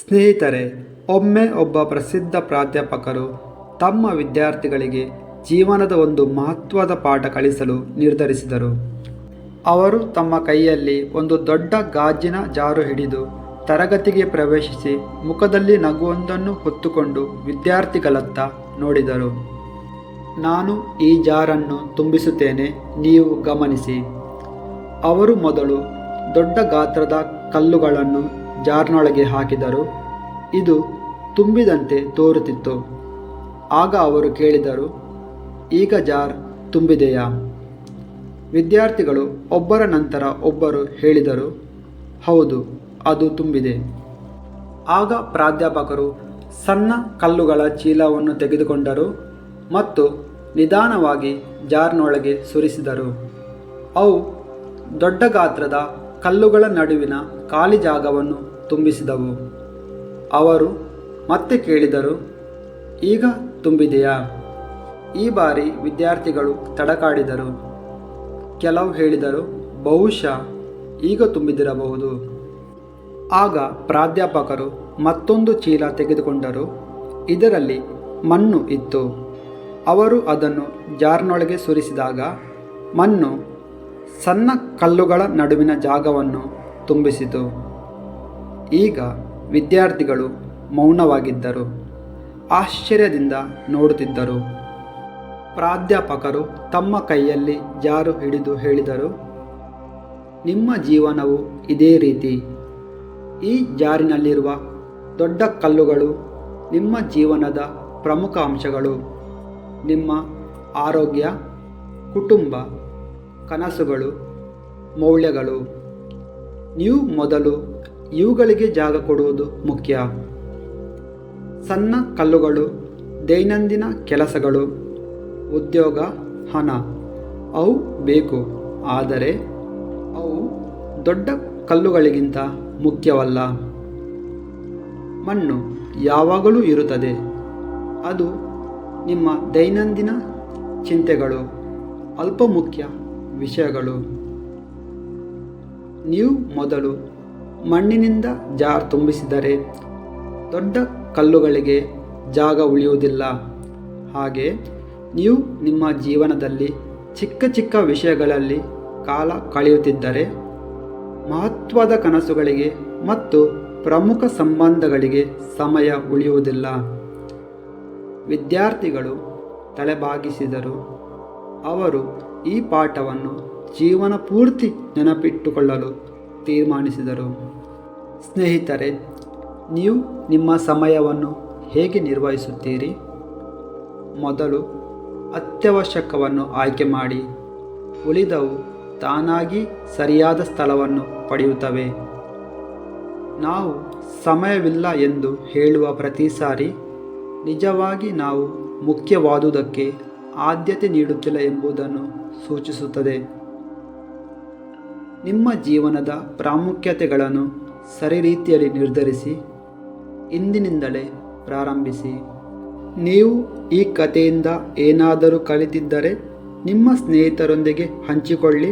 ಸ್ನೇಹಿತರೆ, ಒಮ್ಮೆ ಒಬ್ಬ ಪ್ರಸಿದ್ಧ ಪ್ರಾಧ್ಯಾಪಕರು ತಮ್ಮ ವಿದ್ಯಾರ್ಥಿಗಳಿಗೆ ಜೀವನದ ಒಂದು ಮಹತ್ವದ ಪಾಠ ಕಲಿಸಲು ನಿರ್ಧರಿಸಿದರು. ಅವರು ತಮ್ಮ ಕೈಯಲ್ಲಿ ಒಂದು ದೊಡ್ಡ ಗಾಜಿನ ಜಾರು ಹಿಡಿದು ತರಗತಿಗೆ ಪ್ರವೇಶಿಸಿ ಮುಖದಲ್ಲಿ ನಗುವೊಂದನ್ನು ಹೊತ್ತುಕೊಂಡು ವಿದ್ಯಾರ್ಥಿಗಳತ್ತ ನೋಡಿದರು. ನಾನು ಈ ಜಾರನ್ನು ತುಂಬಿಸುತ್ತೇನೆ, ನೀವು ಗಮನಿಸಿ. ಅವರು ಮೊದಲು ದೊಡ್ಡ ಗಾತ್ರದ ಕಲ್ಲುಗಳನ್ನು ಜಾರ್ನೊಳಗೆ ಹಾಕಿದರು. ಇದು ತುಂಬಿದಂತೆ ತೋರುತ್ತಿತ್ತು. ಆಗ ಅವರು ಕೇಳಿದರು, ಈಗ ಜಾರ್ ತುಂಬಿದೆಯಾ? ವಿದ್ಯಾರ್ಥಿಗಳು ಒಬ್ಬರ ನಂತರ ಒಬ್ಬರು ಹೇಳಿದರು, ಹೌದು, ಅದು ತುಂಬಿದೆ. ಆಗ ಪ್ರಾಧ್ಯಾಪಕರು ಸಣ್ಣ ಕಲ್ಲುಗಳ ಚೀಲವನ್ನು ತೆಗೆದುಕೊಂಡರು ಮತ್ತು ನಿಧಾನವಾಗಿ ಜಾರ್ನೊಳಗೆ ಸುರಿಸಿದರು. ಅವು ದೊಡ್ಡ ಗಾತ್ರದ ಕಲ್ಲುಗಳ ನಡುವಿನ ಖಾಲಿ ಜಾಗವನ್ನು ತುಂಬಿಸಿದವು. ಅವರು ಮತ್ತೆ ಕೇಳಿದರು, ಈಗ ತುಂಬಿದೆಯಾ? ಈ ಬಾರಿ ವಿದ್ಯಾರ್ಥಿಗಳು ತಡಕಾಡಿದರು. ಕೆಲವು ಹೇಳಿದರು, ಬಹುಶಃ ಈಗ ತುಂಬಿದಿರಬಹುದು. ಆಗ ಪ್ರಾಧ್ಯಾಪಕರು ಮತ್ತೊಂದು ಚೀಲ ತೆಗೆದುಕೊಂಡರು. ಇದರಲ್ಲಿ ಮಣ್ಣು ಇತ್ತು. ಅವರು ಅದನ್ನು ಜಾರ್ನೊಳಗೆ ಸುರಿಸಿದಾಗ ಮಣ್ಣು ಸಣ್ಣ ಕಲ್ಲುಗಳ ನಡುವಿನ ಜಾಗವನ್ನು ತುಂಬಿಸಿತು. ಈಗ ವಿದ್ಯಾರ್ಥಿಗಳು ಮೌನವಾಗಿದ್ದರು, ಆಶ್ಚರ್ಯದಿಂದ ನೋಡುತ್ತಿದ್ದರು. ಪ್ರಾಧ್ಯಾಪಕರು ತಮ್ಮ ಕೈಯಲ್ಲಿ ಜಾರು ಹಿಡಿದು ಹೇಳಿದರು, ನಿಮ್ಮ ಜೀವನವು ಇದೇ ರೀತಿ. ಈ ಜಾರಿನಲ್ಲಿರುವ ದೊಡ್ಡ ಕಲ್ಲುಗಳು ನಿಮ್ಮ ಜೀವನದ ಪ್ರಮುಖ ಅಂಶಗಳು. ನಿಮ್ಮ ಆರೋಗ್ಯ, ಕುಟುಂಬ, ಕನಸುಗಳು, ಮೌಲ್ಯಗಳು. ನೀವು ಮೊದಲು ಇವುಗಳಿಗೆ ಜಾಗ ಕೊಡುವುದು ಮುಖ್ಯ. ಸಣ್ಣ ಕಲ್ಲುಗಳು ದೈನಂದಿನ ಕೆಲಸಗಳು, ಉದ್ಯೋಗ, ಹಣ. ಅವು ಬೇಕು, ಆದರೆ ಅವು ದೊಡ್ಡ ಕಲ್ಲುಗಳಿಗಿಂತ ಮುಖ್ಯವಲ್ಲ. ಮಣ್ಣು ಯಾವಾಗಲೂ ಇರುತ್ತದೆ. ಅದು ನಿಮ್ಮ ದೈನಂದಿನ ಚಿಂತೆಗಳು, ಅಲ್ಪ ಮುಖ್ಯ ವಿಷಯಗಳು. ನೀವು ಮೊದಲು ಮಣ್ಣಿನಿಂದ ಜಾರ್ ತುಂಬಿಸಿದರೆ ದೊಡ್ಡ ಕಲ್ಲುಗಳಿಗೆ ಜಾಗ ಉಳಿಯುವುದಿಲ್ಲ. ಹಾಗೆ ನೀವು ನಿಮ್ಮ ಜೀವನದಲ್ಲಿ ಚಿಕ್ಕ ಚಿಕ್ಕ ವಿಷಯಗಳಲ್ಲಿ ಕಾಲ ಕಳೆಯುತ್ತಿದ್ದರೆ ಮಹತ್ವದ ಕನಸುಗಳಿಗೆ ಮತ್ತು ಪ್ರಮುಖ ಸಂಬಂಧಗಳಿಗೆ ಸಮಯ ಉಳಿಯುವುದಿಲ್ಲ. ವಿದ್ಯಾರ್ಥಿಗಳು ತಲೆಬಾಗಿಸಿದರು. ಅವರು ಈ ಪಾಠವನ್ನು ಜೀವನ ಪೂರ್ತಿ ನೆನಪಿಟ್ಟುಕೊಳ್ಳಲು ತೀರ್ಮಾನಿಸಿದರು. ಸ್ನೇಹಿತರೆ, ನೀವು ನಿಮ್ಮ ಸಮಯವನ್ನು ಹೇಗೆ ನಿರ್ವಹಿಸುತ್ತೀರಿ? ಮೊದಲು ಅತ್ಯವಶ್ಯಕವನ್ನು ಆಯ್ಕೆ ಮಾಡಿ. ಉಳಿದವು ತಾನಾಗಿ ಸರಿಯಾದ ಸ್ಥಳವನ್ನು ಪಡೆಯುತ್ತವೆ. ನಾವು ಸಮಯವಿಲ್ಲ ಎಂದು ಹೇಳುವ ಪ್ರತಿ ಸಾರಿ ನಿಜವಾಗಿ ನಾವು ಮುಖ್ಯವಾದುದಕ್ಕೆ ಆದ್ಯತೆ ನೀಡುತ್ತಿಲ್ಲ ಎಂಬುದನ್ನು ಸೂಚಿಸುತ್ತದೆ. ನಿಮ್ಮ ಜೀವನದ ಪ್ರಾಮುಖ್ಯತೆಗಳನ್ನು ಸರಿ ರೀತಿಯಲ್ಲಿ ನಿರ್ಧರಿಸಿ. ಇಂದಿನಿಂದಲೇ ಪ್ರಾರಂಭಿಸಿ. ನೀವು ಈ ಕಥೆಯಿಂದ ಏನಾದರೂ ಕಲಿತಿದ್ದರೆ ನಿಮ್ಮ ಸ್ನೇಹಿತರೊಂದಿಗೆ ಹಂಚಿಕೊಳ್ಳಿ.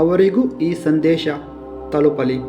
ಅವರಿಗೂ ಈ ಸಂದೇಶ ತಲುಪಲಿ.